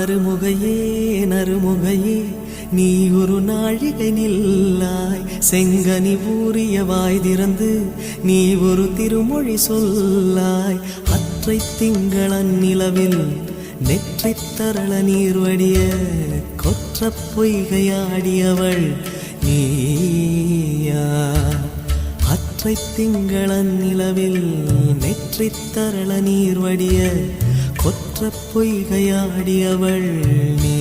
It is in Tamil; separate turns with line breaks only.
அருமுகையே நறுமுகையே நீ ஒரு நாழிகை நில்லாய். செங்கனி ஊறிய வாய் திறந்து நீ ஒரு திருமொழி சொல்லாய். அற்றை திங்களன் நிலவில் நெற்றி தரள நீர் வடிய கொற்ற பொய்கையாடியவள் நீயா. அற்றை திங்களன் நிலவில் நெற்றி தரள நீர் வடிய கொற்ற பொய்கையாடியவள் நீ.